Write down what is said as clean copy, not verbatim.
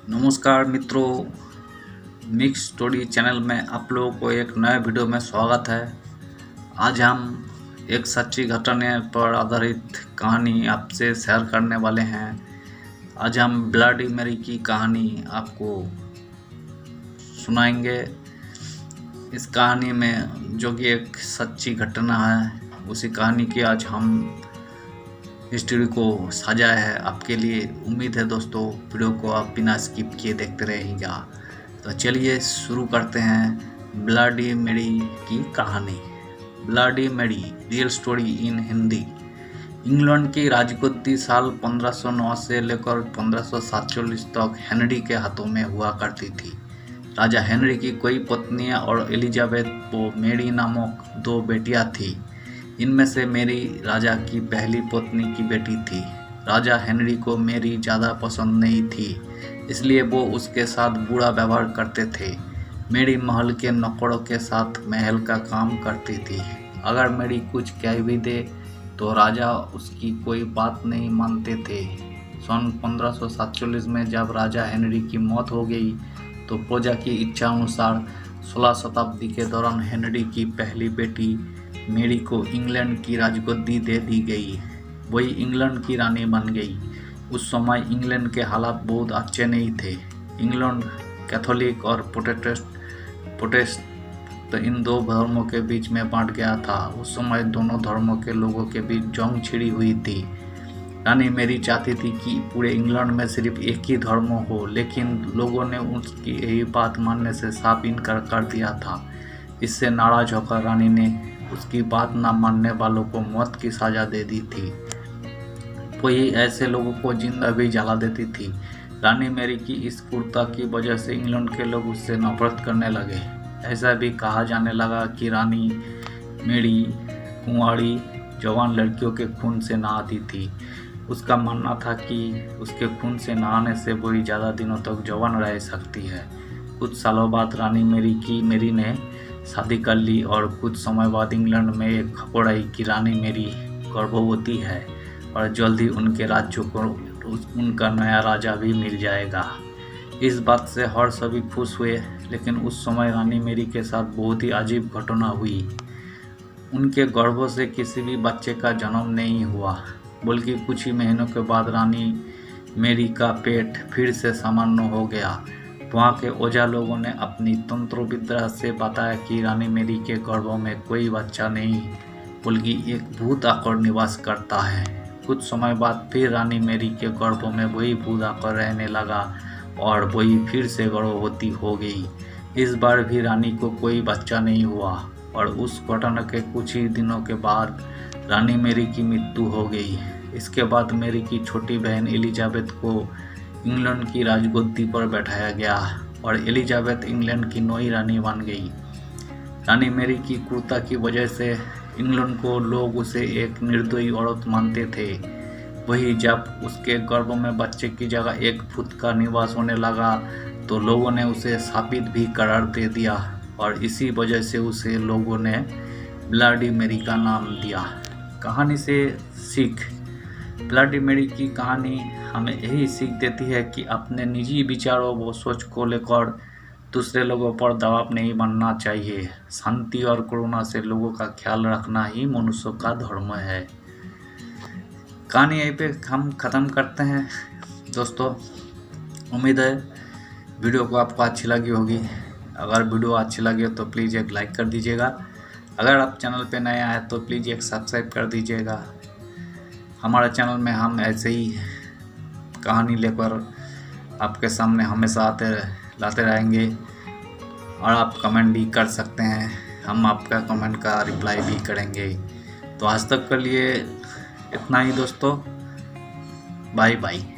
नमस्कार मित्रों, mix story channel में आप लोगों को एक नए वीडियो में स्वागत है। आज हम एक सच्ची घटना पर आधारित कहानी आपसे शेयर करने वाले हैं। आज हम ब्लडी मैरी की कहानी आपको सुनाएंगे। इस कहानी में जो कि एक सच्ची घटना है, उसी कहानी की आज हम हिस्ट्री को सजाया है आपके लिए। उम्मीद है दोस्तों वीडियो को आप बिना स्किप किए देखते रहेंगे। तो चलिए शुरू करते हैं ब्लडी मैरी की कहानी। Bloody Mary real story in Hindi. England की राजगद्दी साल 1509 से लेकर 1547 तक हेनरी के हाथों में हुआ करती थी। राजा हेनरी की कई पत्नियां और एलिजाबेथ व मैरी नामक 2 बेटियां थीं। इनमें से मैरी राजा की पहली पत्नी की बेटी थी। राजा हेनरी को मैरी ज़्यादा पसंद नहीं थी, इसलिए वो उसके साथ बुरा व्यवहार करते थे। मैरी महल के नौकरों के साथ महल का काम करती थी। अगर मैरी कुछ कह भी दे तो राजा उसकी कोई बात नहीं मानते थे। सन 1547 में जब राजा हेनरी की मौत हो गई तो प्रजा की इच्छा अनुसार 16 शताब्दी के दौरान हेनरी की पहली बेटी मैरी को इंग्लैंड की राजगद्दी दे दी गई। वही इंग्लैंड की रानी बन गई। उस समय इंग्लैंड के हालात बहुत अच्छे नहीं थे। इंग्लैंड कैथोलिक और प्रोटेस्ट इन 2 धर्मों के बीच में बांट गया था। उस समय दोनों धर्मों के लोगों के बीच जंग छिड़ी हुई थी। रानी मैरी चाहती थी कि पूरे इंग्लैंड में सिर्फ एक ही धर्म हो, लेकिन लोगों ने उसकी यही बात मानने से साफ इनकार कर दिया था। इससे नाराज होकर रानी ने उसकी बात न मानने वालों को मौत की सजा दे दी थी। वही ऐसे लोगों को जिंदा भी जला देती थी। रानी मैरी की इस क्रूरता की वजह से इंग्लैंड के लोग उससे नफरत करने लगे। ऐसा भी कहा जाने लगा कि रानी मैरी कुंवारी जवान लड़कियों के खून से नहाती थी। उसका मानना था कि उसके खून से नहाने से वही ज़्यादा दिनों तक जवान रह सकती है। कुछ सालों बाद रानी मैरी ने शादी कर ली और कुछ समय बाद इंग्लैंड में एक खबर आई कि रानी मैरी गर्भवती है और जल्द ही उनके राज्य को उनका नया राजा भी मिल जाएगा। इस बात से हर सभी खुश हुए, लेकिन उस समय रानी मैरी के साथ बहुत ही अजीब घटना हुई। उनके गर्भ से किसी भी बच्चे का जन्म नहीं हुआ, बल्कि कुछ ही महीनों के बाद रानी मैरी का पेट फिर से सामान्य हो गया। वहाँ के ओझा लोगों ने अपनी तंत्र विद्या से बताया कि रानी मैरी के गर्भ में कोई बच्चा नहीं, बल्कि एक भूत आकर निवास करता है। कुछ समय बाद फिर रानी मैरी के गर्भ में वही भूत आकर रहने लगा और वही फिर से गर्भवती हो गई। इस बार भी रानी को कोई बच्चा नहीं हुआ और उस घटना के कुछ ही दिनों के बाद रानी मैरी की मृत्यु हो गई। इसके बाद मैरी की छोटी बहन एलिजाबेथ को इंग्लैंड की राजगद्दी पर बैठाया गया और एलिजाबेथ इंग्लैंड की नई रानी बन गई। रानी मैरी की क्रूरता की वजह से इंग्लैंड को लोग उसे एक निर्दयी औरत मानते थे। वही जब उसके गर्भ में बच्चे की जगह एक भूत का निवास होने लगा तो लोगों ने उसे शापित भी करार दे दिया और इसी वजह से उसे लोगों ने ब्लडी मैरी का नाम दिया। कहानी से सीख। ब्लडी मैरी की कहानी हमें यही सीख देती है कि अपने निजी विचारों व सोच को लेकर दूसरे लोगों पर दबाव नहीं बनना चाहिए। शांति और करुणा से लोगों का ख्याल रखना ही मनुष्य का धर्म है। कहानी यहीं पे हम ख़त्म करते हैं दोस्तों। उम्मीद है वीडियो को आपको अच्छी लगी होगी। अगर वीडियो अच्छी लगे तो प्लीज़ एक लाइक कर दीजिएगा। अगर आप चैनल पे नए आए तो प्लीज़ एक सब्सक्राइब कर दीजिएगा। हमारे चैनल में हम ऐसे ही कहानी लेकर आपके सामने हमेशा लाते रहेंगे और आप कमेंट भी कर सकते हैं। हम आपका कमेंट का रिप्लाई भी करेंगे। तो आज तक के लिए इतना ही दोस्तों। Bye bye.